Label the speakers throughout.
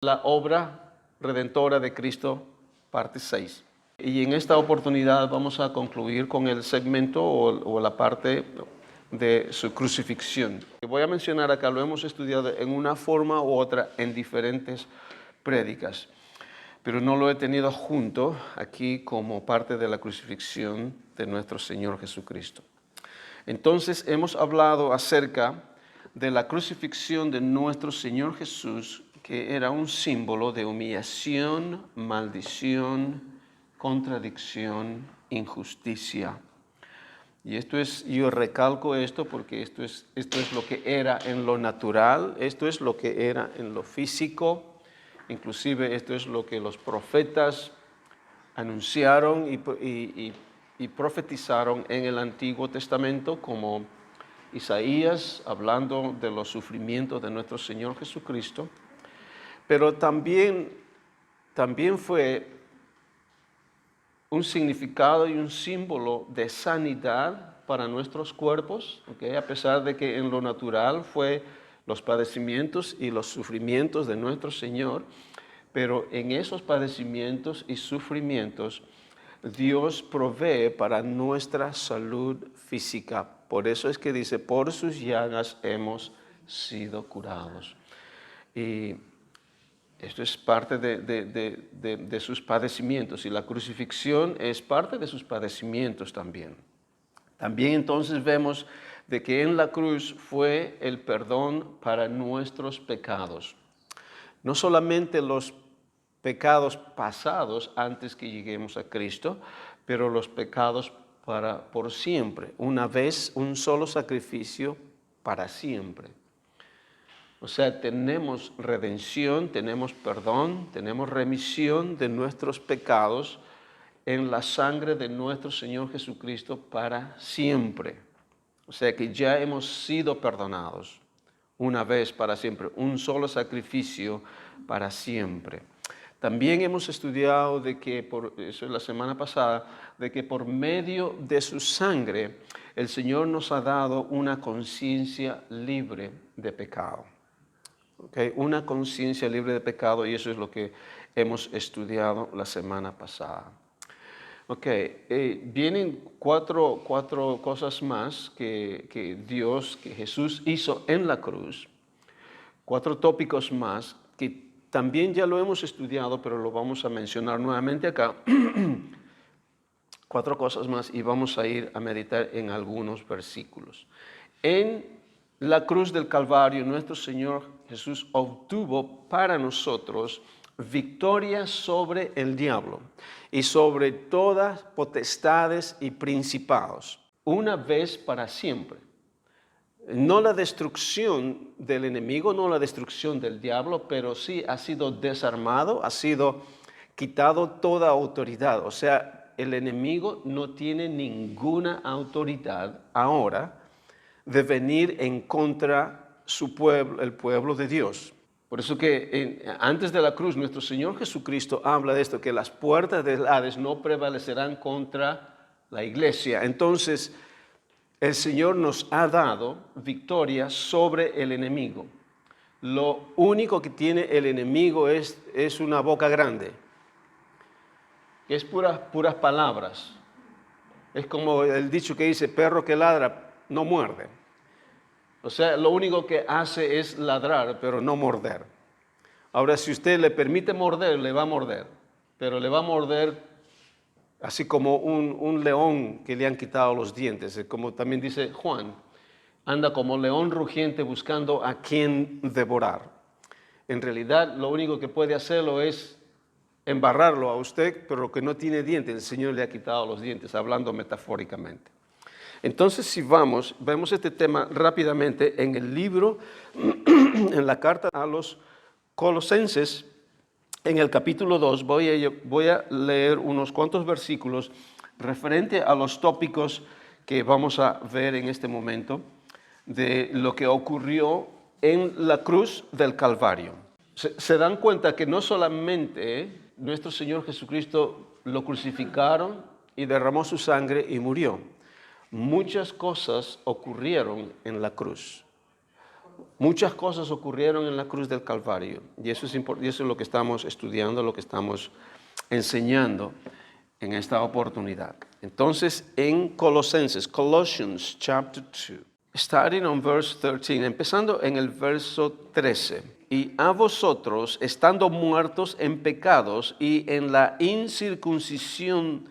Speaker 1: La obra redentora de Cristo, parte 6. Y en esta oportunidad vamos a concluir con el segmento o la parte de su crucifixión. Voy a mencionar acá, lo hemos estudiado en una forma u otra en diferentes prédicas, pero no lo he tenido junto aquí como parte de la crucifixión de nuestro Señor Jesucristo. Entonces hemos hablado acerca de la crucifixión de nuestro Señor Jesús, que era un símbolo de humillación, maldición, contradicción, injusticia. Y yo recalco esto porque esto es lo que era en lo natural, esto es lo que era en lo físico, inclusive esto es lo que los profetas anunciaron y profetizaron en el Antiguo Testamento, como Isaías hablando de los sufrimientos de nuestro Señor Jesucristo. Pero también fue un significado y un símbolo de sanidad para nuestros cuerpos, ¿okay? A pesar de que en lo natural fue los padecimientos y los sufrimientos de nuestro Señor, pero en esos padecimientos y sufrimientos Dios provee para nuestra salud física. Por eso es que dice, por sus llagas hemos sido curados. Y esto es parte de sus padecimientos, y la crucifixión es parte de sus padecimientos también. También entonces vemos de que en la cruz fue el perdón para nuestros pecados. No solamente los pecados pasados antes que lleguemos a Cristo, pero los pecados por siempre. Una vez, un solo sacrificio para siempre. O sea, tenemos redención, tenemos perdón, tenemos remisión de nuestros pecados en la sangre de nuestro Señor Jesucristo para siempre. O sea que ya hemos sido perdonados una vez para siempre, un solo sacrificio para siempre. También hemos estudiado eso es la semana pasada, de que por medio de su sangre el Señor nos ha dado una conciencia libre de pecado. Okay, una conciencia libre de pecado, y eso es lo que hemos estudiado la semana pasada. Vienen cuatro cosas más que Jesús hizo en la cruz, 4 tópicos más que también ya lo hemos estudiado, pero lo vamos a mencionar nuevamente acá. 4 cosas más, y vamos a ir a meditar en algunos versículos. En la cruz del Calvario, nuestro Señor Jesús obtuvo para nosotros victoria sobre el diablo y sobre todas potestades y principados, una vez para siempre. No la destrucción del enemigo, no la destrucción del diablo, pero sí ha sido desarmado, ha sido quitado toda autoridad. O sea, el enemigo no tiene ninguna autoridad ahora de venir en contra su pueblo, el pueblo de Dios. Por eso que antes de la cruz nuestro Señor Jesucristo habla de esto, que las puertas del Hades no prevalecerán contra la iglesia. Entonces, el Señor nos ha dado victoria sobre el enemigo. Lo único que tiene el enemigo es una boca grande, que es puras palabras. Es como el dicho que dice, perro que ladra no muerde. O sea, lo único que hace es ladrar, pero no morder. Ahora, si usted le permite morder, le va a morder, pero le va a morder así como un león que le han quitado los dientes, como también dice Juan, anda como león rugiente buscando a quien devorar. En realidad, lo único que puede hacerlo es embarrarlo a usted, pero lo que no tiene dientes, el Señor le ha quitado los dientes, hablando metafóricamente. Entonces, si vemos este tema rápidamente en el libro, en la carta a los Colosenses, en el capítulo 2, voy a leer unos cuantos versículos referente a los tópicos que vamos a ver en este momento de lo que ocurrió en la cruz del Calvario. Se dan cuenta que no solamente nuestro Señor Jesucristo lo crucificaron y derramó su sangre y murió. Muchas cosas ocurrieron en la cruz. muchas cosas ocurrieron en la cruz del Calvario y eso es lo que estamos estudiando, lo que estamos enseñando en esta oportunidad. Entonces, en Colossians chapter 2, starting on verse 13, empezando en el verso 13. Y a vosotros, estando muertos en pecados y en la incircuncisión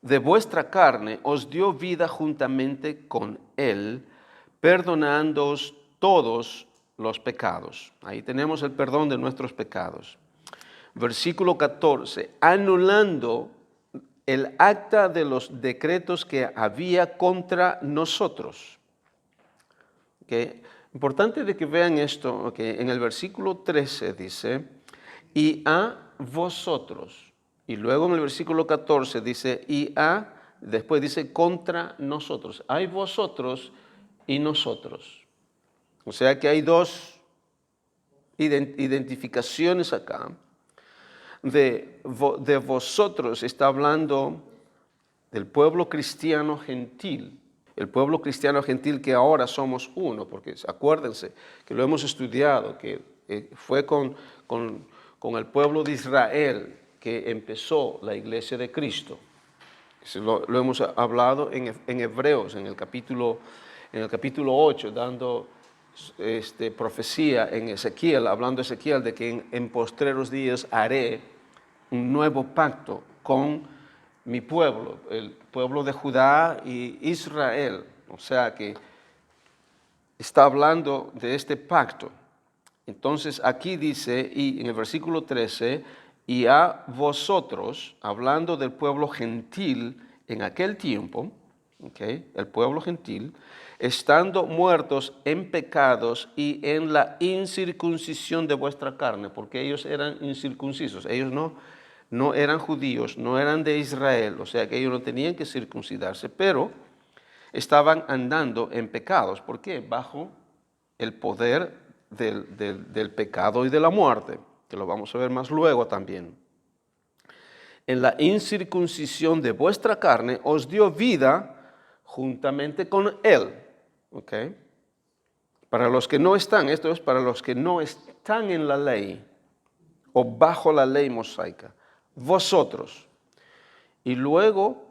Speaker 1: de vuestra carne, os dio vida juntamente con él, perdonándoos todos los pecados. Ahí tenemos el perdón de nuestros pecados. Versículo 14, anulando el acta de los decretos que había contra nosotros. ¿Okay? Importante de que vean esto, okay. En el versículo 13 dice, y a vosotros. Y luego en el versículo 14 dice, después dice, contra nosotros. Hay vosotros y nosotros. O sea que hay dos identificaciones acá. De vosotros está hablando del pueblo cristiano gentil. El pueblo cristiano gentil que ahora somos uno, porque acuérdense que lo hemos estudiado, que fue con el pueblo de Israel que empezó la iglesia de Cristo. Lo hemos hablado en Hebreos, en el capítulo 8, dando profecía en Ezequiel, hablando Ezequiel de que en postreros días haré un nuevo pacto con mi pueblo, el pueblo de Judá y Israel. O sea que está hablando de este pacto. Entonces aquí dice, y en el versículo 13, y a vosotros, hablando del pueblo gentil en aquel tiempo, okay, el pueblo gentil, estando muertos en pecados y en la incircuncisión de vuestra carne, porque ellos eran incircuncisos, ellos no eran judíos, no eran de Israel, o sea que ellos no tenían que circuncidarse, pero estaban andando en pecados. ¿Por qué? Bajo el poder del pecado y de la muerte, que lo vamos a ver más luego también. En la incircuncisión de vuestra carne os dio vida juntamente con él. ¿Okay? Para los que no están, esto es para los que no están en la ley o bajo la ley mosaica. Vosotros. Y luego,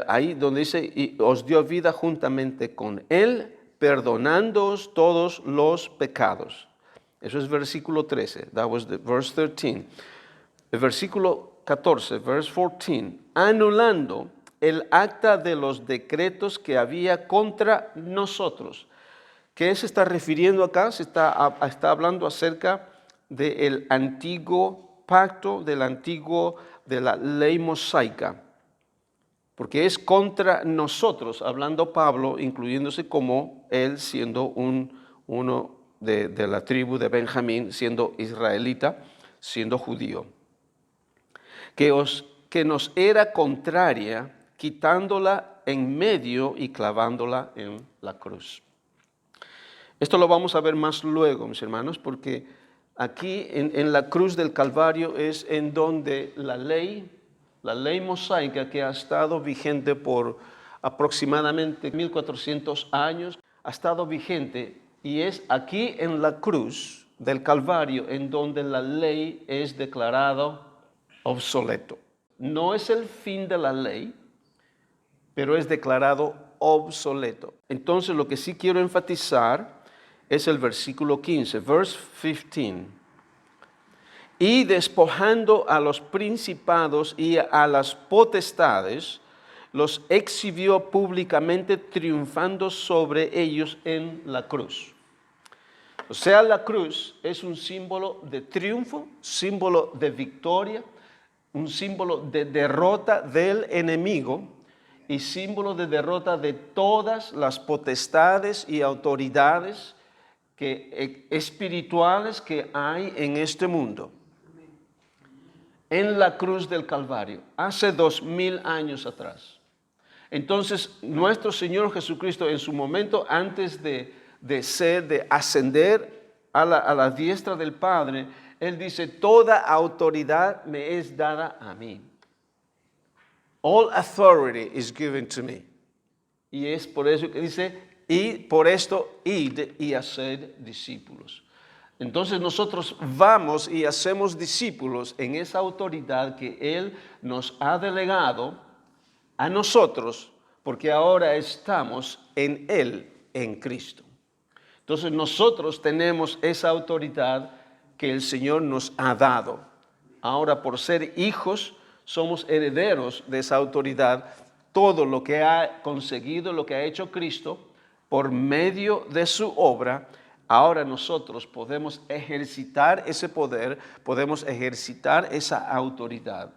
Speaker 1: ahí donde dice, y os dio vida juntamente con él, perdonándoos todos los pecados. Eso es versículo 13. That was the verse 13. El versículo 14, verse 14. Anulando el acta de los decretos que había contra nosotros. ¿Qué se está refiriendo acá? Se está hablando acerca del antiguo pacto, de la ley mosaica. Porque es contra nosotros, hablando Pablo, incluyéndose como él siendo uno de la tribu de Benjamín, siendo israelita, siendo judío. Que nos era contraria, quitándola en medio y clavándola en la cruz. Esto lo vamos a ver más luego, mis hermanos, porque aquí en la cruz del Calvario es en donde la ley mosaica, que ha estado vigente por aproximadamente 1400 años, ha estado vigente, y es aquí en la cruz del Calvario en donde la ley es declarada obsoleto. No es el fin de la ley, pero es declarado obsoleto. Entonces lo que sí quiero enfatizar es el versículo 15, verse 15. Y despojando a los principados y a las potestades, los exhibió públicamente, triunfando sobre ellos en la cruz. O sea, la cruz es un símbolo de triunfo, símbolo de victoria, un símbolo de derrota del enemigo y símbolo de derrota de todas las potestades y autoridades espirituales que hay en este mundo. En la cruz del Calvario, hace 2000 años atrás. Entonces, nuestro Señor Jesucristo, en su momento antes de ascender a la diestra del Padre, Él dice, toda autoridad me es dada a mí. All authority is given to me. Y es por eso que dice, y por esto id y haced discípulos. Entonces nosotros vamos y hacemos discípulos en esa autoridad que Él nos ha delegado a nosotros, porque ahora estamos en Él, en Cristo. Entonces nosotros tenemos esa autoridad que el Señor nos ha dado. Ahora, por ser hijos, somos herederos de esa autoridad. Todo lo que ha conseguido, lo que ha hecho Cristo, por medio de su obra, ahora nosotros podemos ejercitar ese poder, podemos ejercitar esa autoridad,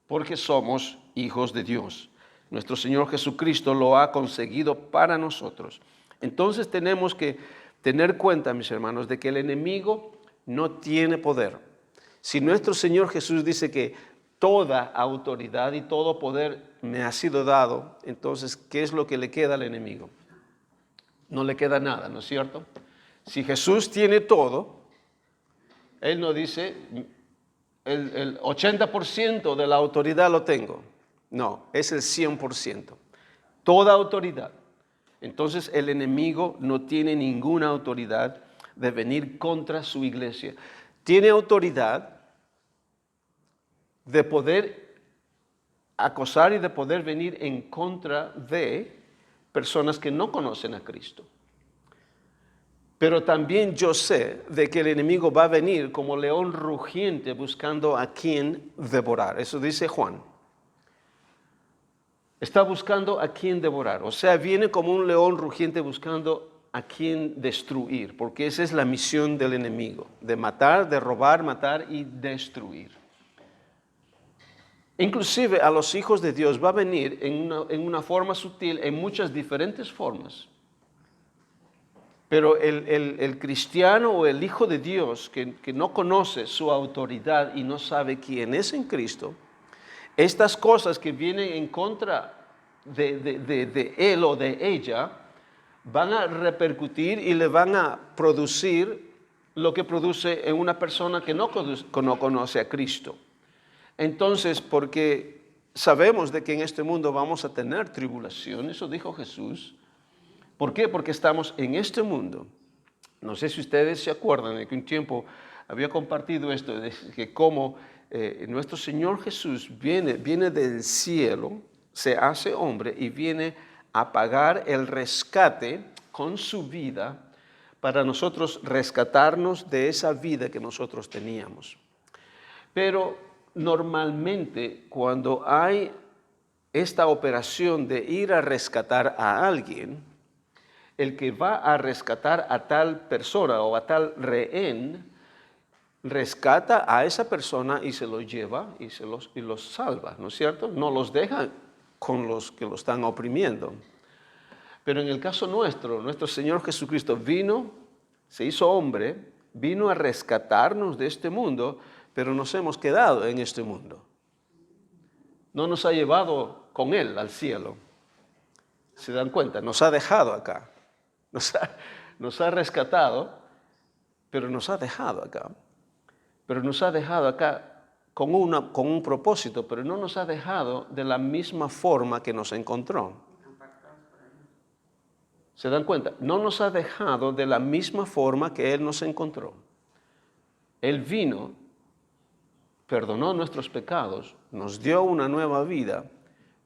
Speaker 1: porque somos hijos de Dios. Nuestro Señor Jesucristo lo ha conseguido para nosotros. Entonces tenemos que tener cuenta, mis hermanos, de que el enemigo no tiene poder. Si nuestro Señor Jesús dice que toda autoridad y todo poder me ha sido dado, entonces, ¿qué es lo que le queda al enemigo? No le queda nada, ¿no es cierto? Si Jesús tiene todo, Él no dice, el 80% de la autoridad lo tengo. No, es el 100%. Toda autoridad. Entonces el enemigo no tiene ninguna autoridad de venir contra su iglesia. Tiene autoridad de poder acosar y de poder venir en contra de personas que no conocen a Cristo. Pero también yo sé de que el enemigo va a venir como león rugiente buscando a quien devorar. Eso dice Juan. Está buscando a quien devorar. O sea, viene como un león rugiente buscando a quien destruir. Porque esa es la misión del enemigo. De matar, de robar, matar y destruir. Inclusive a los hijos de Dios va a venir en una forma sutil, en muchas diferentes formas. Pero el cristiano o el hijo de Dios que no conoce su autoridad y no sabe quién es en Cristo, estas cosas que vienen en contra de él o de ella van a repercutir y le van a producir lo que produce en una persona que no conoce a Cristo. Entonces, porque sabemos de que en este mundo vamos a tener tribulación, eso dijo Jesús. ¿Por qué? Porque estamos en este mundo. No sé si ustedes se acuerdan de que un tiempo había compartido esto, de que como nuestro Señor Jesús viene del cielo, se hace hombre y viene a pagar el rescate con su vida para nosotros rescatarnos de esa vida que nosotros teníamos. Pero normalmente cuando hay esta operación de ir a rescatar a alguien, el que va a rescatar a tal persona o a tal rehén, rescata a esa persona y se lo lleva y los salva, ¿no es cierto? No los deja con los que lo están oprimiendo. Pero en el caso nuestro Señor Jesucristo vino, se hizo hombre, vino a rescatarnos de este mundo, pero nos hemos quedado en este mundo. No nos ha llevado con Él al cielo. ¿Se dan cuenta? Nos ha dejado acá. Nos ha rescatado, pero nos ha dejado acá. Pero nos ha dejado acá con un propósito, pero no nos ha dejado de la misma forma que nos encontró. ¿Se dan cuenta? No nos ha dejado de la misma forma que Él nos encontró. Él vino, perdonó nuestros pecados, nos dio una nueva vida,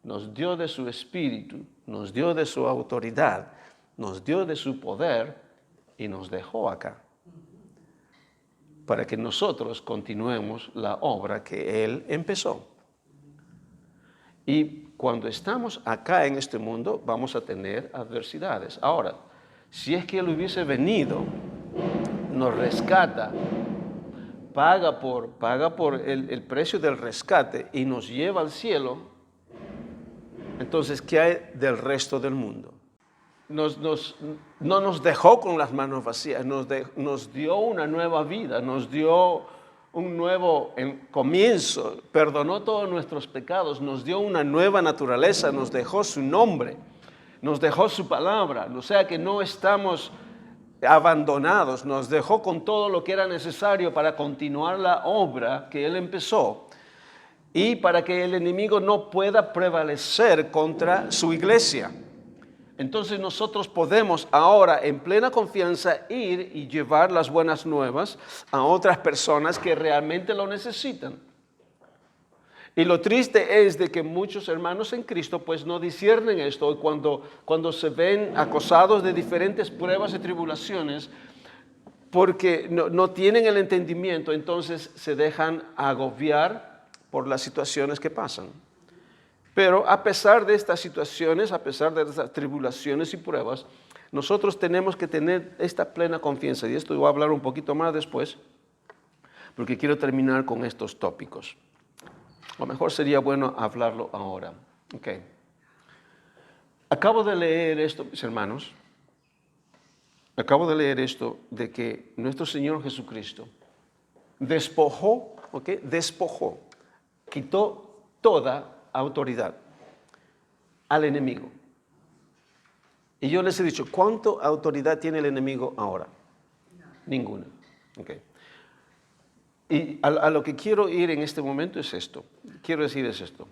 Speaker 1: nos dio de su espíritu, nos dio de su autoridad, nos dio de su poder y nos dejó acá para que nosotros continuemos la obra que Él empezó. Y cuando estamos acá en este mundo vamos a tener adversidades. Ahora, si es que Él hubiese venido, nos rescata, paga por el precio del rescate y nos lleva al cielo, entonces, ¿qué hay del resto del mundo? No nos dejó con las manos vacías, nos dio una nueva vida, nos dio un nuevo comienzo, perdonó todos nuestros pecados, nos dio una nueva naturaleza, nos dejó su nombre, nos dejó su palabra, o sea que no estamos abandonados, nos dejó con todo lo que era necesario para continuar la obra que Él empezó y para que el enemigo no pueda prevalecer contra su iglesia. Entonces nosotros podemos ahora en plena confianza ir y llevar las buenas nuevas a otras personas que realmente lo necesitan. Y lo triste es de que muchos hermanos en Cristo pues no disciernen esto, y cuando se ven acosados de diferentes pruebas y tribulaciones, porque no tienen el entendimiento, entonces se dejan agobiar por las situaciones que pasan. Pero a pesar de estas situaciones, a pesar de estas tribulaciones y pruebas, nosotros tenemos que tener esta plena confianza. Y esto voy a hablar un poquito más después, porque quiero terminar con estos tópicos. O mejor sería bueno hablarlo ahora. Okay. Acabo de leer esto, mis hermanos. Acabo de leer esto de que nuestro Señor Jesucristo despojó, quitó toda autoridad al enemigo. Y yo les he dicho, ¿cuánta autoridad tiene el enemigo ahora? No. Ninguna. Okay. Y a lo que quiero ir en este momento es esto. Quiero decir es esto.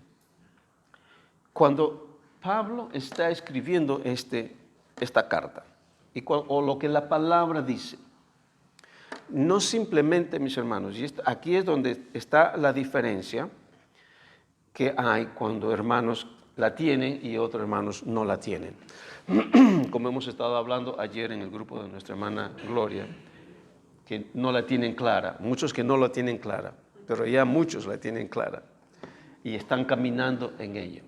Speaker 1: Cuando Pablo está escribiendo esta carta, o lo que la palabra dice, no simplemente, mis hermanos, y aquí es donde está la diferencia que hay cuando hermanos la tienen y otros hermanos no la tienen. Como hemos estado hablando ayer en el grupo de nuestra hermana Gloria, que no la tienen clara, muchos que no la tienen clara, pero ya muchos la tienen clara y están caminando en ella.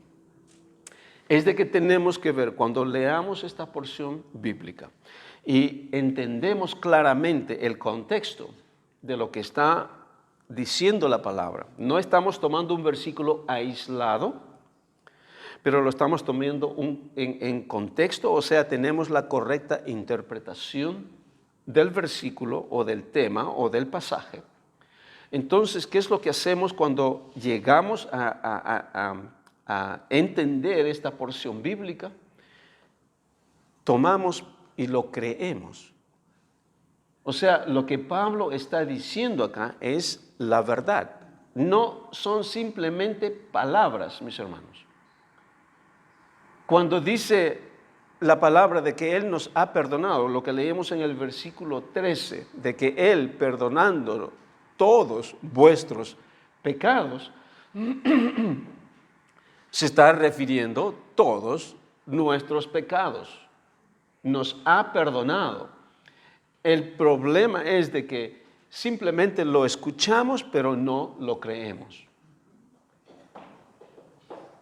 Speaker 1: Es de que tenemos que ver, cuando leamos esta porción bíblica y entendemos claramente el contexto de lo que está diciendo la palabra, no estamos tomando un versículo aislado, pero lo estamos tomando en contexto, o sea, tenemos la correcta interpretación del versículo o del tema o del pasaje. Entonces, ¿qué es lo que hacemos cuando llegamos a entender esta porción bíblica? Tomamos y lo creemos. O sea, lo que Pablo está diciendo acá es la verdad. No son simplemente palabras, mis hermanos. Cuando dice la palabra de que Él nos ha perdonado, lo que leemos en el versículo 13, de que Él, perdonando todos vuestros pecados, se está refiriendo todos nuestros pecados. Nos ha perdonado. El problema es de que simplemente lo escuchamos, pero no lo creemos.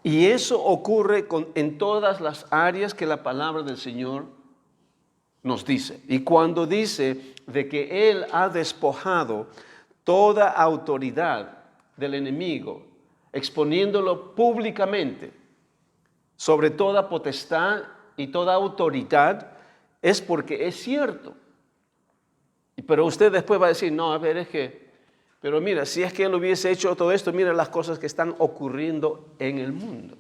Speaker 1: Y eso ocurre en todas las áreas que la palabra del Señor nos dice. Y cuando dice de que Él ha despojado toda autoridad del enemigo, exponiéndolo públicamente sobre toda potestad y toda autoridad, es porque es cierto. Pero usted después va a decir, no, a ver, es que, pero mira, si es que Él hubiese hecho todo esto, mira las cosas que están ocurriendo en el mundo.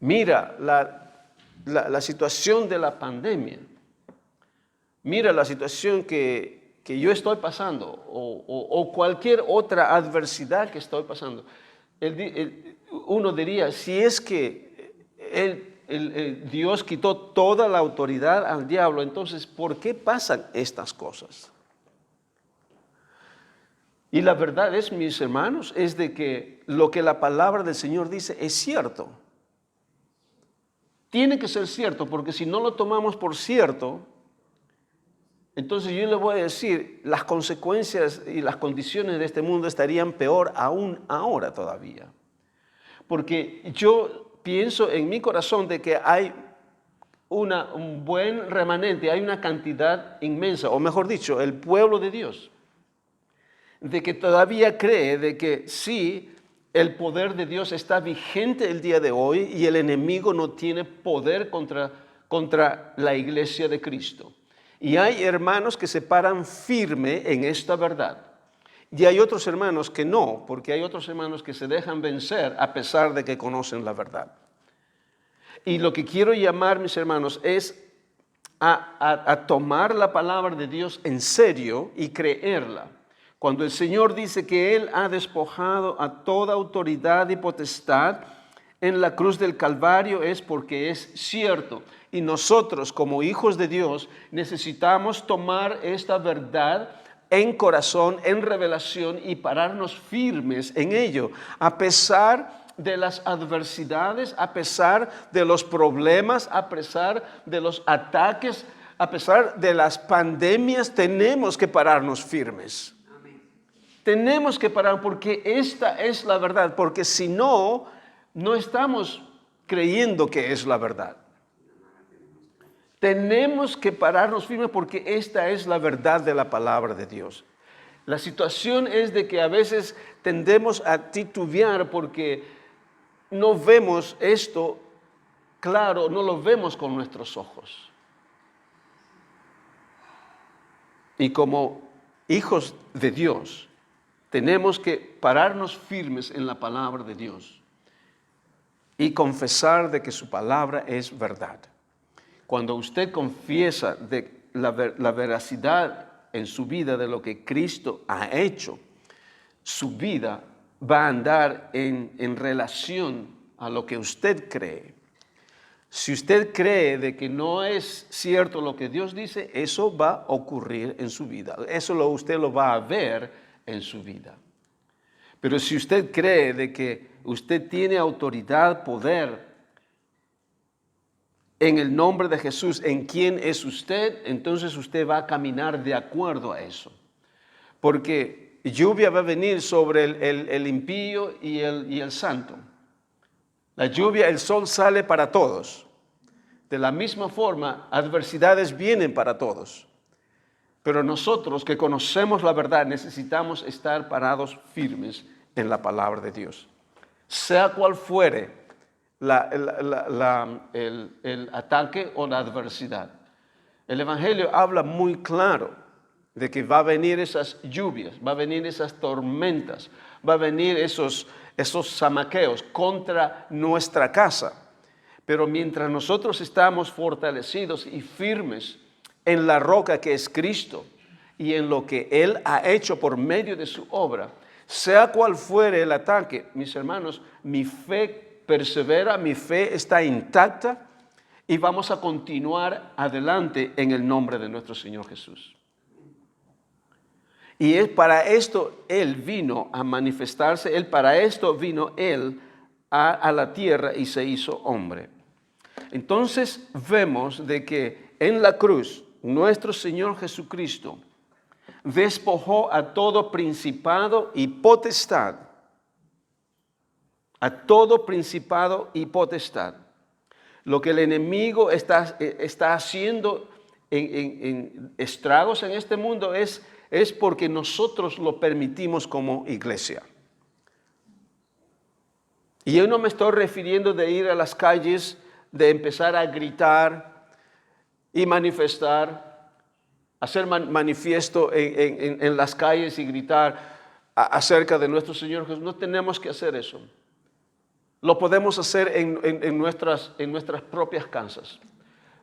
Speaker 1: Mira la situación de la pandemia. Mira la situación que yo estoy pasando o cualquier otra adversidad que estoy pasando. Uno diría, si es que Dios quitó toda la autoridad al diablo, entonces, ¿por qué pasan estas cosas? Y la verdad es, mis hermanos, es de que lo que la palabra del Señor dice es cierto. Tiene que ser cierto, porque si no lo tomamos por cierto, entonces yo le voy a decir, las consecuencias y las condiciones de este mundo estarían peor aún ahora todavía. Porque yo pienso en mi corazón de que hay un buen remanente, hay una cantidad inmensa, o mejor dicho, el pueblo de Dios, de que todavía cree de que sí, el poder de Dios está vigente el día de hoy y el enemigo no tiene poder contra la iglesia de Cristo. Y hay hermanos que se paran firme en esta verdad. Y hay otros hermanos que no, porque hay otros hermanos que se dejan vencer a pesar de que conocen la verdad. Y lo que quiero llamar, mis hermanos, es a tomar la palabra de Dios en serio y creerla. Cuando el Señor dice que Él ha despojado a toda autoridad y potestad, en la cruz del Calvario es porque es cierto. Y nosotros como hijos de Dios necesitamos tomar esta verdad en corazón, en revelación y pararnos firmes en ello, a pesar de las adversidades, a pesar de los problemas, a pesar de los ataques, a pesar de las pandemias, tenemos que pararnos firmes. Tenemos que parar porque esta es la verdad, porque si no, no estamos creyendo que es la verdad. Tenemos que pararnos firmes porque esta es la verdad de la palabra de Dios. La situación es de que a veces tendemos a titubear porque no vemos esto claro, no lo vemos con nuestros ojos. Y como hijos de Dios, tenemos que pararnos firmes en la palabra de Dios y confesar de que su palabra es verdad. Cuando usted confiesa de la veracidad en su vida de lo que Cristo ha hecho, su vida va a andar en relación a lo que usted cree. Si usted cree de que no es cierto lo que Dios dice, eso va a ocurrir en su vida. Eso usted lo va a ver en su vida. Pero si usted cree de que usted tiene autoridad, poder, en el nombre de Jesús, en quién es usted, entonces usted va a caminar de acuerdo a eso. Porque lluvia va a venir sobre el impío y el santo. La lluvia, el sol sale para todos. De la misma forma, adversidades vienen para todos. Pero nosotros que conocemos la verdad necesitamos estar parados firmes en la palabra de Dios. Sea cual fuere el ataque o la adversidad. El Evangelio habla muy claro de que va a venir esas lluvias, va a venir esas tormentas, va a venir esos zamaqueos contra nuestra casa. Pero mientras nosotros estamos fortalecidos y firmes en la roca que es Cristo y en lo que Él ha hecho por medio de su obra, sea cual fuere el ataque, mis hermanos, mi fe persevera, mi fe está intacta y vamos a continuar adelante en el nombre de nuestro Señor Jesús. Y para esto Él vino a manifestarse, para esto vino Él a la tierra y se hizo hombre. Entonces vemos de que en la cruz nuestro Señor Jesucristo despojó a todo principado y potestad, a todo principado y potestad. Lo que el enemigo está haciendo en estragos en este mundo es porque nosotros lo permitimos como iglesia. Y yo no me estoy refiriendo de ir a las calles, de empezar a gritar y manifestar, hacer manifiesto en las calles y gritar acerca de nuestro Señor Jesús. No tenemos que hacer eso. Lo podemos hacer en nuestras propias casas.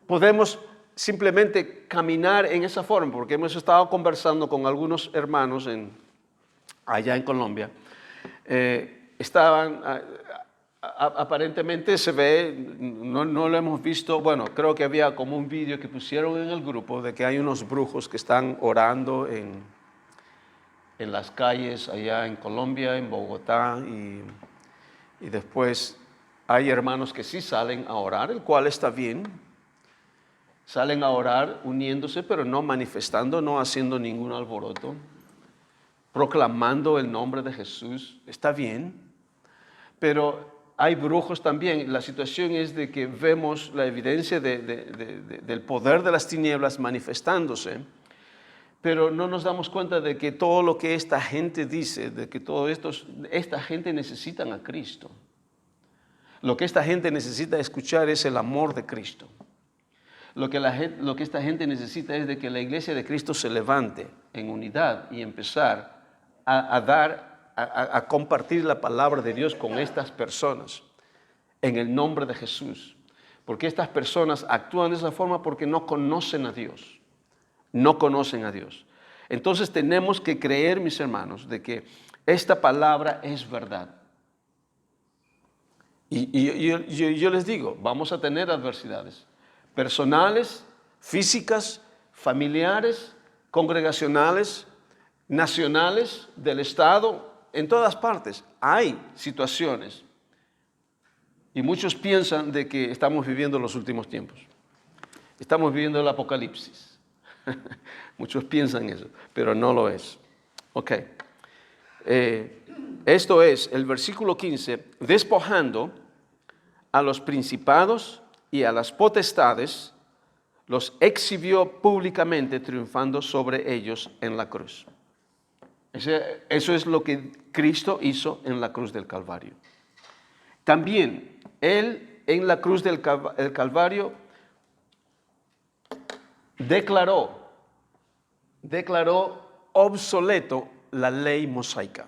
Speaker 1: Podemos simplemente caminar en esa forma, porque hemos estado conversando con algunos hermanos allá en Colombia. Aparentemente se ve, no lo hemos visto, bueno, creo que había como un vídeo que pusieron en el grupo de que hay unos brujos que están orando en las calles allá en Colombia, en Bogotá, y después hay hermanos que sí salen a orar, el cual está bien. Salen a orar uniéndose, pero no manifestando, no haciendo ningún alboroto, proclamando el nombre de Jesús, está bien. Pero hay brujos también. La situación es de que vemos la evidencia del poder de las tinieblas manifestándose, pero no nos damos cuenta de que todo lo que esta gente dice, de que esta gente necesitan a Cristo. Lo que esta gente necesita escuchar es el amor de Cristo. Lo que esta gente necesita es de que la iglesia de Cristo se levante en unidad y empezar a compartir la palabra de Dios con estas personas en el nombre de Jesús. Porque estas personas actúan de esa forma porque no conocen a Dios. No conocen a Dios. Entonces tenemos que creer, mis hermanos, de que esta palabra es verdad. Y yo les digo, vamos a tener adversidades personales, físicas, familiares, congregacionales, nacionales, del Estado, en todas partes. Hay situaciones. Y muchos piensan de que estamos viviendo los últimos tiempos. Estamos viviendo el apocalipsis. Muchos piensan eso, pero no lo es. Ok. Esto es el versículo 15, despojando a los principados y a las potestades, los exhibió públicamente, triunfando sobre ellos en la cruz. Eso es lo que Cristo hizo en la cruz del Calvario. También Él en la cruz del Calvario declaró obsoleto la ley mosaica.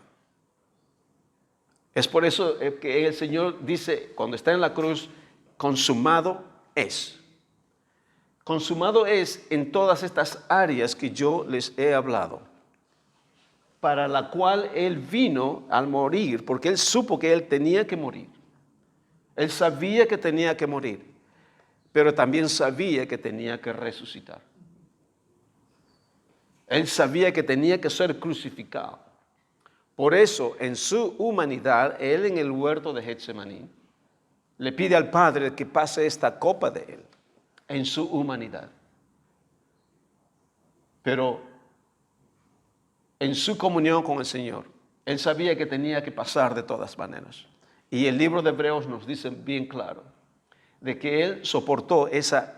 Speaker 1: Es por eso que el Señor dice, cuando está en la cruz, consumado es. Consumado es en todas estas áreas que yo les he hablado, para la cual Él vino al morir, porque Él supo que Él tenía que morir. Él sabía que tenía que morir, pero también sabía que tenía que resucitar. Él sabía que tenía que ser crucificado. Por eso, en su humanidad, Él en el huerto de Getsemaní le pide al Padre que pase esta copa de Él, en su humanidad. Pero en su comunión con el Señor, Él sabía que tenía que pasar de todas maneras. Y el libro de Hebreos nos dice bien claro de que Él soportó ese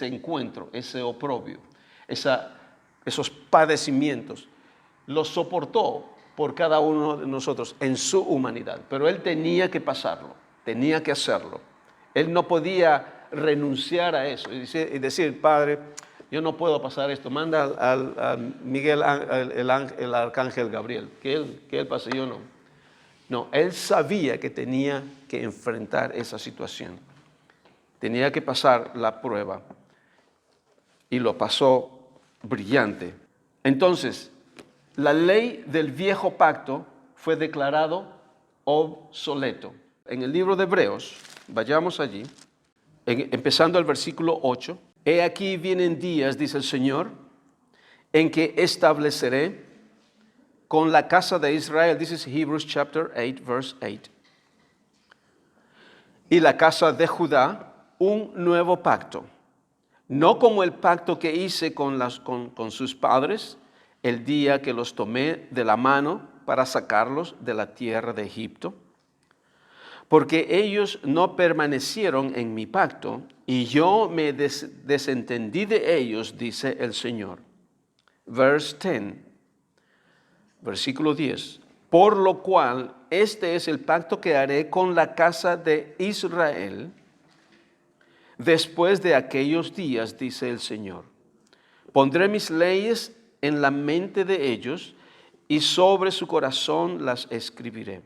Speaker 1: encuentro, ese oprobio, esos padecimientos. Los soportó por cada uno de nosotros en su humanidad. Pero Él tenía que pasarlo, tenía que hacerlo. Él no podía renunciar a eso y decir, Padre, yo no puedo pasar esto. Manda a Miguel, el arcángel Gabriel, que él pase, yo no. No, Él sabía que tenía que enfrentar esa situación. Tenía que pasar la prueba. Y lo pasó brillante. Entonces, la ley del viejo pacto fue declarado obsoleto. En el libro de Hebreos, vayamos allí, empezando el versículo 8. He aquí vienen días, dice el Señor, en que estableceré con la casa de Israel, this is Hebrews chapter 8, verse 8, y la casa de Judá, un nuevo pacto, no como el pacto que hice con sus padres, el día que los tomé de la mano para sacarlos de la tierra de Egipto, porque ellos no permanecieron en mi pacto, y yo me desentendí de ellos, dice el Señor. Verse 10. Versículo 10. Por lo cual, este es el pacto que haré con la casa de Israel después de aquellos días, dice el Señor. Pondré mis leyes en la mente de ellos y sobre su corazón las escribiré.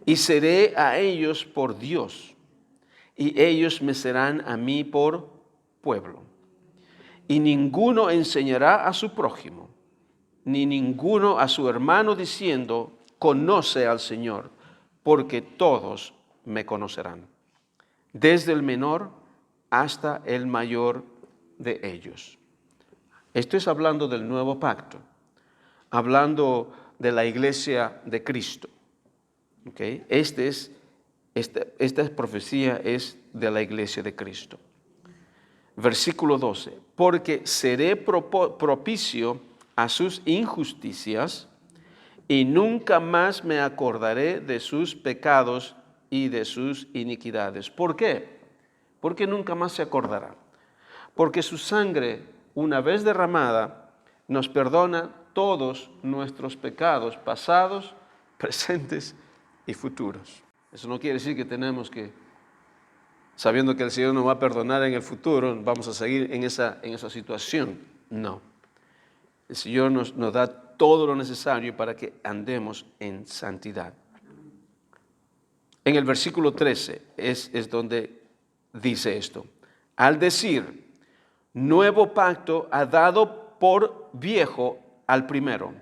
Speaker 1: Y seré a ellos por Dios, y ellos me serán a mí por pueblo. Y ninguno enseñará a su prójimo, ni ninguno a su hermano diciendo, conoce al Señor, porque todos me conocerán, desde el menor hasta el mayor de ellos. Esto es hablando del nuevo pacto, hablando de la iglesia de Cristo. ¿Okay? Esta profecía es de la iglesia de Cristo. Versículo 12, porque seré propicio a sus injusticias y nunca más me acordaré de sus pecados y de sus iniquidades. ¿Por qué? Porque nunca más se acordará. Porque su sangre, una vez derramada, nos perdona todos nuestros pecados pasados, presentes y futuros. Eso no quiere decir que tenemos que, sabiendo que el Señor nos va a perdonar en el futuro, vamos a seguir en esa situación. No. El Señor nos da todo lo necesario para que andemos en santidad. En el versículo 13 es donde dice esto. Al decir, nuevo pacto ha dado por viejo al primero.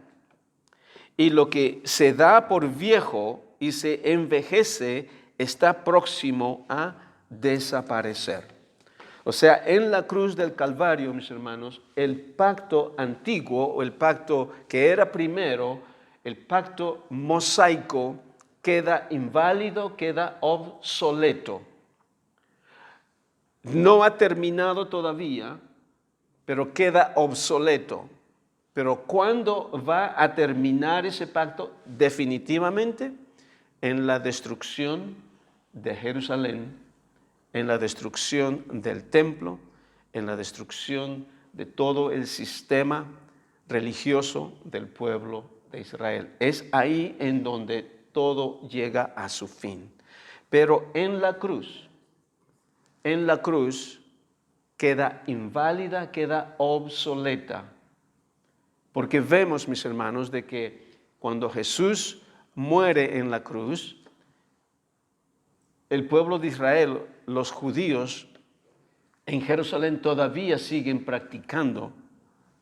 Speaker 1: Y lo que se da por viejo y se envejece está próximo a desaparecer. O sea, en la cruz del Calvario, mis hermanos, el pacto antiguo o el pacto que era primero, el pacto mosaico, queda inválido, queda obsoleto. No ha terminado todavía, pero queda obsoleto. Pero ¿cuándo va a terminar ese pacto? Definitivamente en la destrucción de Jerusalén, en la destrucción del templo, en la destrucción de todo el sistema religioso del pueblo de Israel. Es ahí en donde todo llega a su fin. Pero en la cruz queda inválida, queda obsoleta. Porque vemos, mis hermanos, de que cuando Jesús muere en la cruz, el pueblo de Israel, los judíos en Jerusalén todavía siguen practicando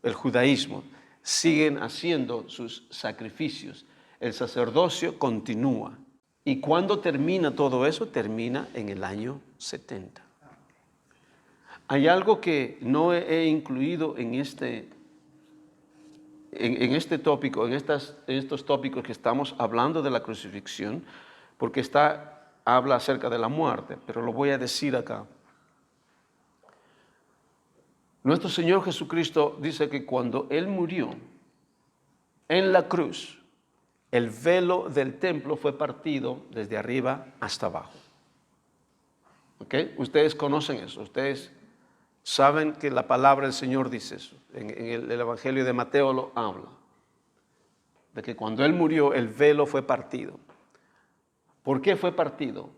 Speaker 1: el judaísmo, siguen haciendo sus sacrificios. El sacerdocio continúa. ¿Y cuándo termina todo eso? Termina en el año 70. Hay algo que no he incluido en este tópico, en estos tópicos que estamos hablando de la crucifixión, porque habla acerca de la muerte, pero lo voy a decir acá. Nuestro Señor Jesucristo dice que cuando Él murió en la cruz, el velo del templo fue partido desde arriba hasta abajo. ¿Ok? Ustedes conocen eso, ustedes saben que la palabra del Señor dice eso. En el Evangelio de Mateo lo habla. De que cuando Él murió, el velo fue partido. ¿Por qué fue partido?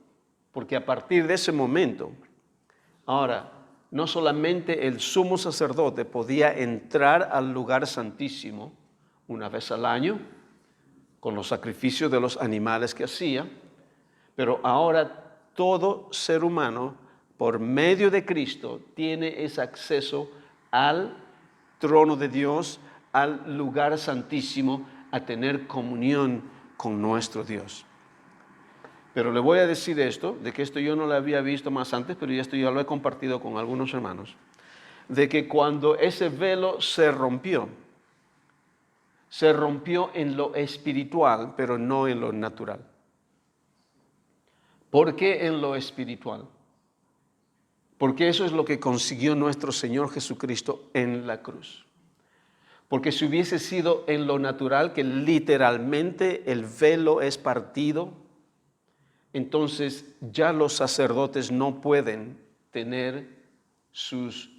Speaker 1: Porque a partir de ese momento, ahora, no solamente el sumo sacerdote podía entrar al lugar santísimo una vez al año, con los sacrificios de los animales que hacía, pero ahora todo ser humano, por medio de Cristo, tiene ese acceso al trono de Dios, al lugar santísimo, a tener comunión con nuestro Dios. Pero le voy a decir esto, de que esto yo no lo había visto más antes, pero esto ya lo he compartido con algunos hermanos, de que cuando ese velo se rompió en lo espiritual, pero no en lo natural. ¿Por qué en lo espiritual? Porque eso es lo que consiguió nuestro Señor Jesucristo en la cruz. Porque si hubiese sido en lo natural, que literalmente el velo es partido, entonces ya los sacerdotes no pueden tener sus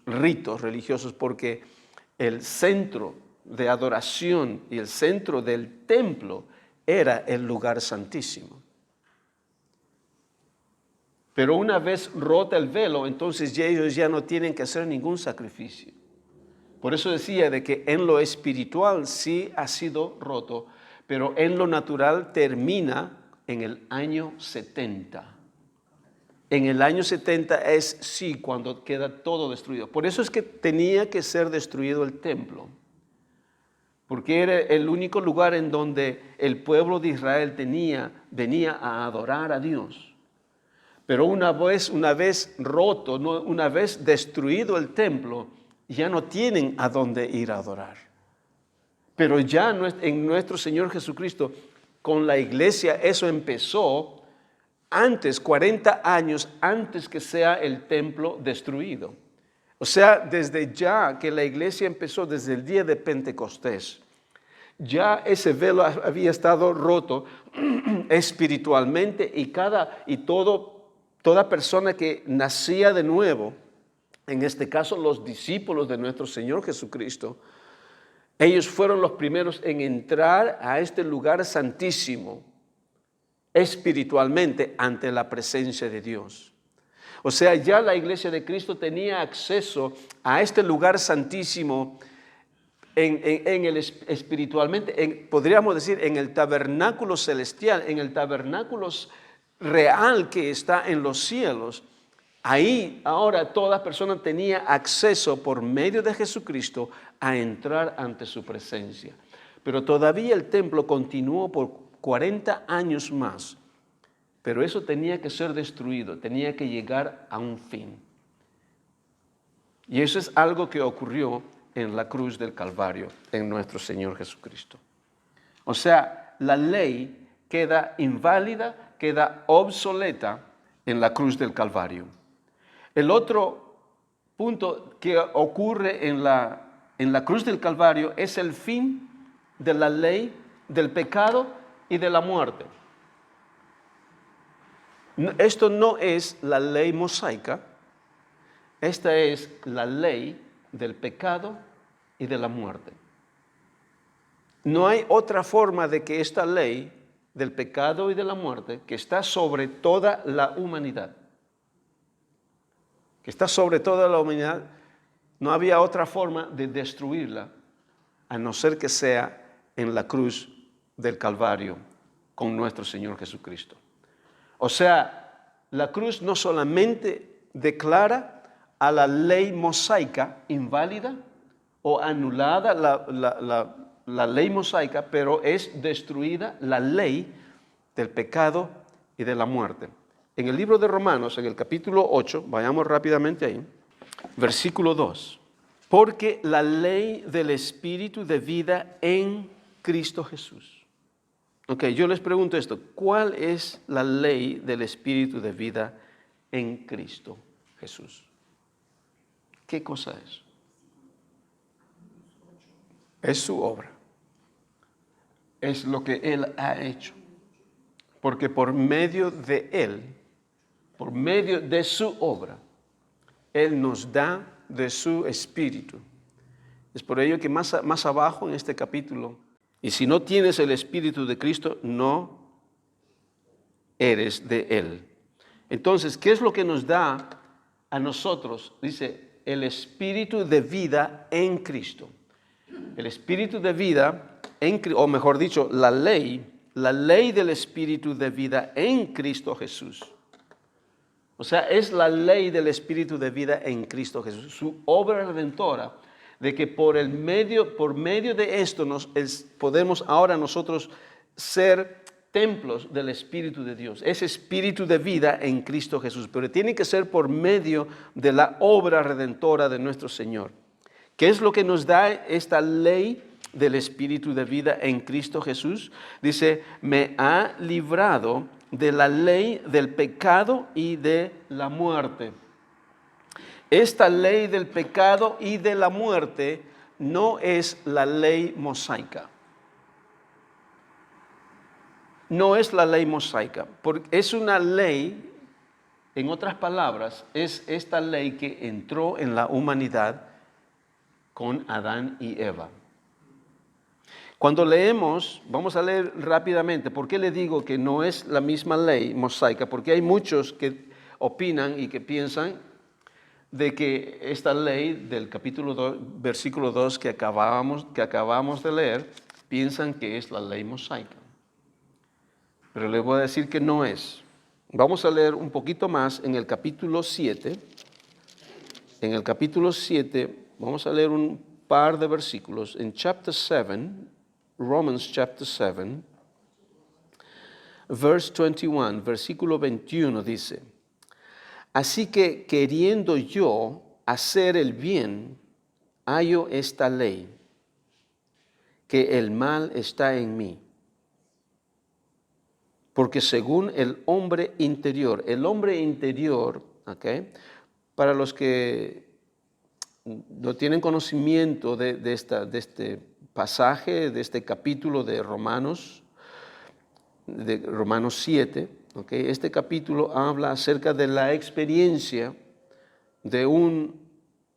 Speaker 1: ritos religiosos, porque el centro de adoración y el centro del templo era el lugar santísimo. Pero una vez rota el velo, entonces ellos ya no tienen que hacer ningún sacrificio. Por eso decía de que en lo espiritual sí ha sido roto, pero en lo natural termina en el año 70. En el año 70 es sí cuando queda todo destruido. Por eso es que tenía que ser destruido el templo, porque era el único lugar en donde el pueblo de Israel venía a adorar a Dios. Pero una vez roto, una vez destruido el templo, ya no tienen a dónde ir a adorar. Pero ya en nuestro Señor Jesucristo, con la iglesia, eso empezó antes, 40 años antes que sea el templo destruido. O sea, desde ya que la iglesia empezó, desde el día de Pentecostés, ya ese velo había estado roto espiritualmente, y toda persona que nacía de nuevo, en este caso los discípulos de nuestro Señor Jesucristo, ellos fueron los primeros en entrar a este lugar santísimo espiritualmente ante la presencia de Dios. O sea, ya la iglesia de Cristo tenía acceso a este lugar santísimo espiritualmente, podríamos decir, en el tabernáculo celestial, en el tabernáculo real que está en los cielos. Ahí ahora toda persona tenía acceso por medio de Jesucristo a entrar ante su presencia. Pero todavía el templo continuó por 40 años más. Pero eso tenía que ser destruido, tenía que llegar a un fin. Y eso es algo que ocurrió en la cruz del Calvario, en nuestro Señor Jesucristo. O sea, la ley queda inválida, queda obsoleta en la cruz del Calvario. El otro punto que ocurre en la cruz del Calvario es el fin de la ley del pecado y de la muerte. Esto no es la ley mosaica, esta es la ley del pecado y de la muerte. No hay otra forma de que esta ley del pecado y de la muerte, que está sobre toda la humanidad, no había otra forma de destruirla, a no ser que sea en la cruz del Calvario con nuestro Señor Jesucristo. O sea, la cruz no solamente declara a la ley mosaica inválida o anulada la ley mosaica, pero es destruida la ley del pecado y de la muerte. En el libro de Romanos, en el capítulo 8, vayamos rápidamente ahí, versículo 2. Porque la ley del Espíritu de vida en Cristo Jesús. Ok, yo les pregunto esto, ¿cuál es la ley del Espíritu de vida en Cristo Jesús? ¿Qué cosa es? Es su obra. Es lo que Él ha hecho. Porque por medio de Él, por medio de su obra, Él nos da de su Espíritu. Es por ello que más abajo en este capítulo, y si no tienes el Espíritu de Cristo, no eres de Él. Entonces, ¿qué es lo que nos da a nosotros? Dice, el Espíritu de vida en Cristo. El Espíritu de vida, o mejor dicho, la ley del Espíritu de vida en Cristo Jesús. O sea, es la ley del Espíritu de vida en Cristo Jesús, su obra redentora, de que por medio de esto podemos ahora nosotros ser templos del Espíritu de Dios. Es Espíritu de vida en Cristo Jesús, pero tiene que ser por medio de la obra redentora de nuestro Señor. ¿Qué es lo que nos da esta ley del Espíritu de vida en Cristo Jesús? Dice, me ha librado de la ley del pecado y de la muerte. Esta ley del pecado y de la muerte no es la ley mosaica. No es la ley mosaica, porque es una ley, en otras palabras, es esta ley que entró en la humanidad con Adán y Eva. Cuando leemos, vamos a leer rápidamente, ¿por qué le digo que no es la misma ley mosaica? Porque hay muchos que opinan y que piensan de que esta ley del capítulo 2, versículo 2 que acabamos de leer, piensan que es la ley mosaica. Pero les voy a decir que no es. Vamos a leer un poquito más en el capítulo 7. En el capítulo 7 vamos a leer un par de versículos. En chapter 7, Romans chapter 7, verse 21, versículo 21 dice, así que queriendo yo hacer el bien, hallo esta ley, que el mal está en mí. Porque según el hombre interior, ¿okay? Para los que no tienen conocimiento de este pasaje, de este capítulo de Romanos 7, ¿okay? Este capítulo habla acerca de la experiencia de un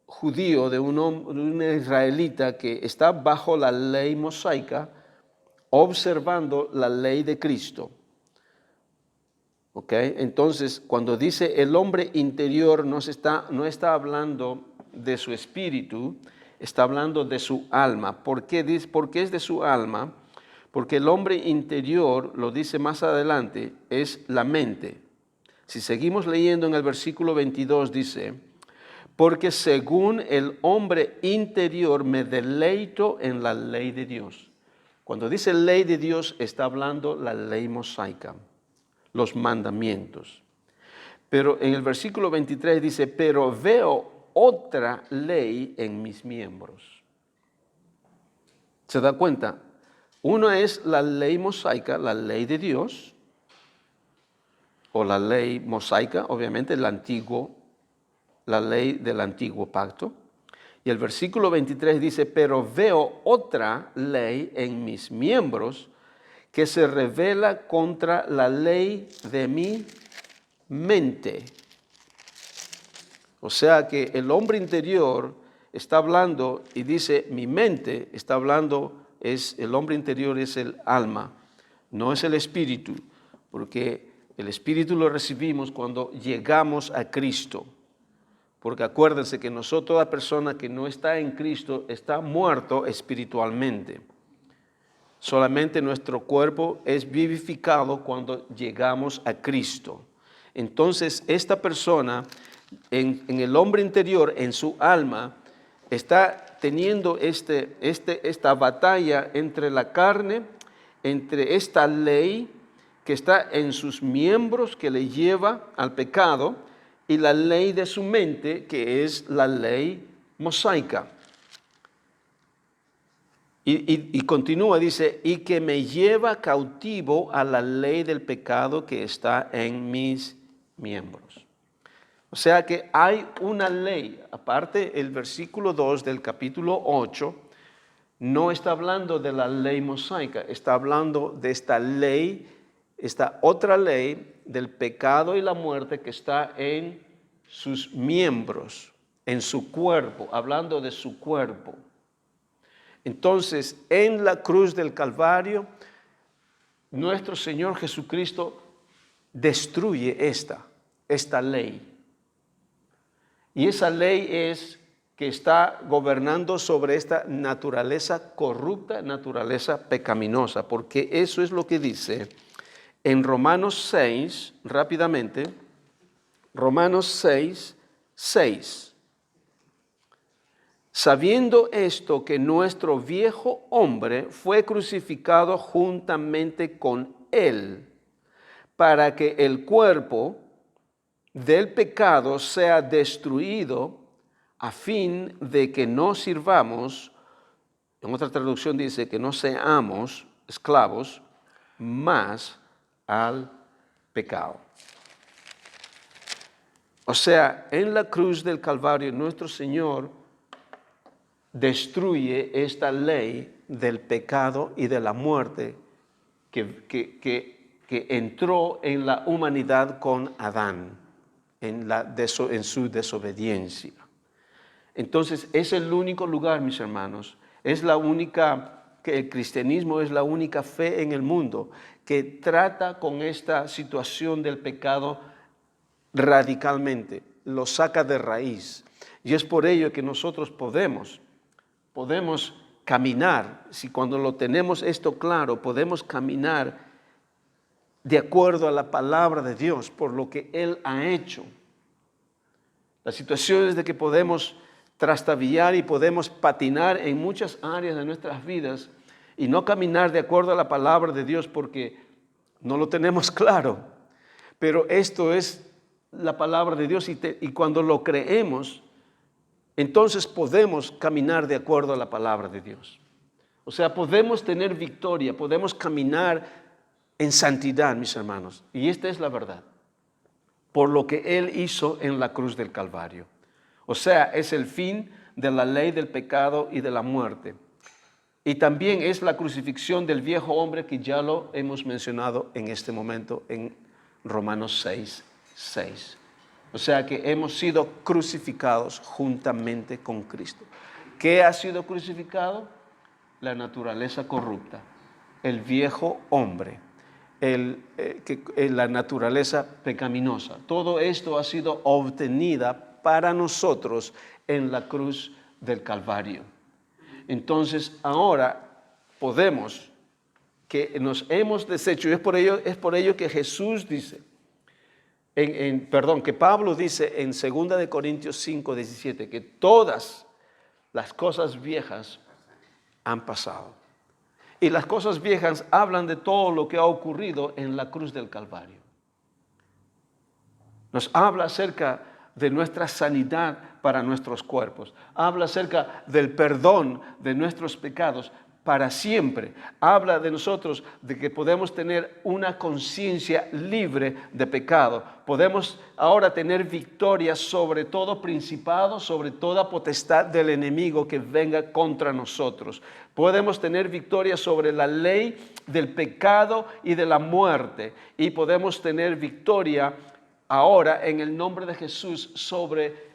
Speaker 1: judío, de un israelita que está bajo la ley mosaica, observando la ley de Cristo. Okay. Entonces, cuando dice el hombre interior, no está hablando de su espíritu, está hablando de su alma. ¿Por qué es de su alma? Porque el hombre interior, lo dice más adelante, es la mente. Si seguimos leyendo en el versículo 22, dice, porque según el hombre interior me deleito en la ley de Dios. Cuando dice ley de Dios, está hablando la ley mosaica. los mandamientos. Pero en el versículo 23 dice, pero veo otra ley en mis miembros. ¿Se da cuenta? Una es la ley mosaica, la ley de Dios, o la ley mosaica, obviamente la ley del antiguo pacto. Y el versículo 23 dice, pero veo otra ley en mis miembros que se revela contra la ley de mi mente. O sea que el hombre interior está hablando y dice, mi mente está hablando, el hombre interior es el alma, no es el espíritu, porque el espíritu lo recibimos cuando llegamos a Cristo. Porque acuérdense que toda persona que no está en Cristo está muerto espiritualmente. Solamente nuestro cuerpo es vivificado cuando llegamos a Cristo. Entonces, esta persona en el hombre interior, en su alma, está teniendo esta batalla entre la carne, entre esta ley que está en sus miembros que le lleva al pecado y la ley de su mente que es la ley mosaica. Y continúa, dice, y que me lleva cautivo a la ley del pecado que está en mis miembros. O sea que hay una ley, aparte el versículo 2 del capítulo 8, no está hablando de la ley mosaica, está hablando de esta ley, esta otra ley del pecado y la muerte que está en sus miembros, en su cuerpo, hablando de su cuerpo. Entonces, en la cruz del Calvario, nuestro Señor Jesucristo destruye esta ley. Y esa ley es que está gobernando sobre esta naturaleza corrupta, naturaleza pecaminosa, porque eso es lo que dice en Romanos 6, rápidamente, Romanos 6, 6. Sabiendo esto que nuestro viejo hombre fue crucificado juntamente con él, para que el cuerpo del pecado sea destruido, a fin de que no sirvamos, en otra traducción dice que no seamos esclavos, más al pecado. O sea, en la cruz del Calvario nuestro Señor destruye esta ley del pecado y de la muerte que entró en la humanidad con Adán, en su desobediencia. Entonces, es el único lugar, mis hermanos, que el cristianismo es la única fe en el mundo que trata con esta situación del pecado radicalmente, lo saca de raíz. Y es por ello que nosotros podemos caminar, si cuando lo tenemos esto claro, podemos caminar de acuerdo a la palabra de Dios, por lo que Él ha hecho. La situación es de que podemos trastabillar y podemos patinar en muchas áreas de nuestras vidas y no caminar de acuerdo a la palabra de Dios porque no lo tenemos claro. Pero esto es la palabra de Dios y cuando lo creemos, entonces podemos caminar de acuerdo a la palabra de Dios. O sea, podemos tener victoria, podemos caminar en santidad, mis hermanos. Y esta es la verdad, por lo que Él hizo en la cruz del Calvario. O sea, es el fin de la ley del pecado y de la muerte. Y también es la crucifixión del viejo hombre que ya lo hemos mencionado en este momento en Romanos 6, 6. O sea que hemos sido crucificados juntamente con Cristo. ¿Qué ha sido crucificado? La naturaleza corrupta, el viejo hombre, la naturaleza pecaminosa. Todo esto ha sido obtenida para nosotros en la cruz del Calvario. Entonces ahora podemos, que nos hemos deshecho, y es por ello que Jesús dice, que Pablo dice en 2 Corintios 5, 17, que todas las cosas viejas han pasado. Y las cosas viejas hablan de todo lo que ha ocurrido en la cruz del Calvario. Nos habla acerca de nuestra sanidad para nuestros cuerpos. Habla acerca del perdón de nuestros pecados para siempre. Habla de nosotros, de que podemos tener una conciencia libre de pecado. Podemos ahora tener victoria sobre todo principado, sobre toda potestad del enemigo que venga contra nosotros. Podemos tener victoria sobre la ley del pecado y de la muerte. Y podemos tener victoria ahora en el nombre de Jesús sobre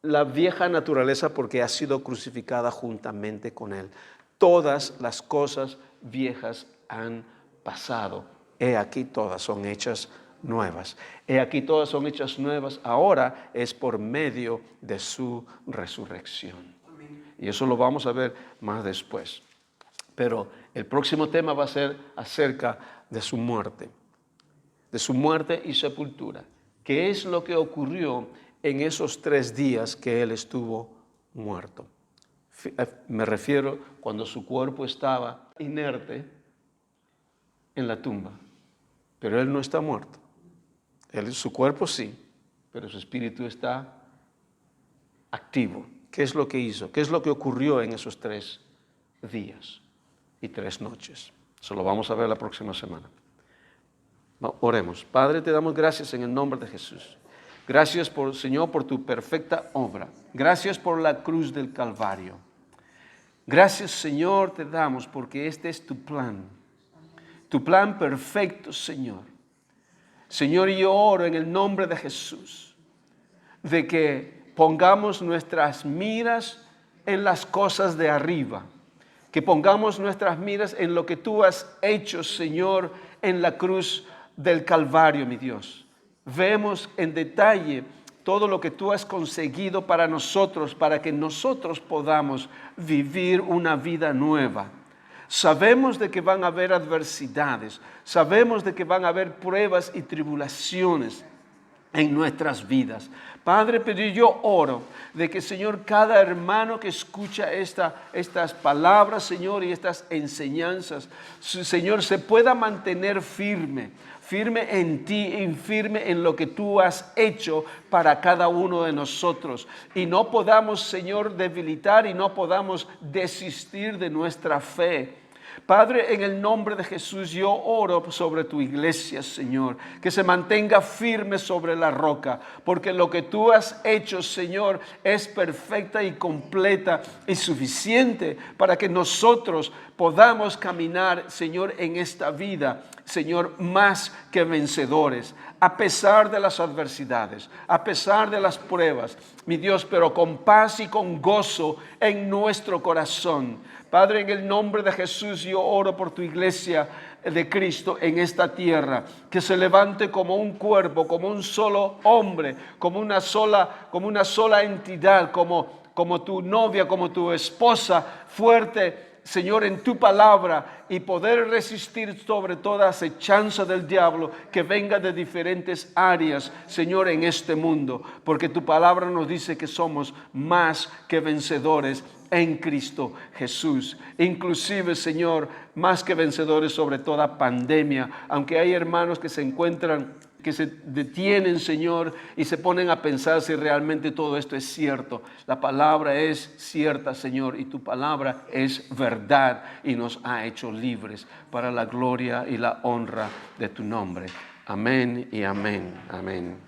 Speaker 1: la vieja naturaleza, porque ha sido crucificada juntamente con Él. Todas las cosas viejas han pasado. He aquí todas son hechas nuevas. He aquí todas son hechas nuevas. Ahora es por medio de su resurrección. Y eso lo vamos a ver más después. Pero el próximo tema va a ser acerca de su muerte. De su muerte y sepultura. ¿Qué es lo que ocurrió en esos 3 días que Él estuvo muerto? Me refiero cuando su cuerpo estaba inerte en la tumba, pero Él no está muerto. Su cuerpo sí, pero su espíritu está activo. ¿Qué es lo que hizo? ¿Qué es lo que ocurrió en esos 3 días y 3 noches? Eso lo vamos a ver la próxima semana. Oremos. Padre, te damos gracias en el nombre de Jesús. Gracias, Señor, por tu perfecta obra. Gracias por la cruz del Calvario. Gracias, Señor, te damos porque este es tu plan perfecto, Señor. Señor, yo oro en el nombre de Jesús de que pongamos nuestras miras en las cosas de arriba, que pongamos nuestras miras en lo que tú has hecho, Señor, en la cruz del Calvario, mi Dios. Vemos en detalle todo lo que tú has conseguido para nosotros, para que nosotros podamos vivir una vida nueva. Sabemos de que van a haber adversidades, sabemos de que van a haber pruebas y tribulaciones en nuestras vidas. Padre, pero yo oro de que, Señor, cada hermano que escucha estas palabras, Señor, y estas enseñanzas, Señor, se pueda mantener firme en ti y firme en lo que tú has hecho para cada uno de nosotros. Y no podamos, Señor, debilitar y no podamos desistir de nuestra fe. Padre, en el nombre de Jesús, yo oro sobre tu iglesia, Señor, que se mantenga firme sobre la roca, porque lo que tú has hecho, Señor, es perfecta y completa y suficiente para que nosotros podamos caminar, Señor, en esta vida, Señor, más que vencedores, a pesar de las adversidades, a pesar de las pruebas, mi Dios, pero con paz y con gozo en nuestro corazón. Padre, en el nombre de Jesús, yo oro por tu iglesia de Cristo en esta tierra, que se levante como un cuerpo, como un solo hombre, como una sola entidad, como tu novia, como tu esposa, fuerte, Señor, en tu palabra, y poder resistir sobre toda acechanza del diablo que venga de diferentes áreas, Señor, en este mundo, porque tu palabra nos dice que somos más que vencedores en Cristo Jesús. Inclusive, Señor, más que vencedores sobre toda pandemia, aunque hay hermanos que se detienen, Señor, y se ponen a pensar si realmente todo esto es cierto. La palabra es cierta, Señor, y tu palabra es verdad y nos ha hecho libres para la gloria y la honra de tu nombre. Amén y amén. Amén.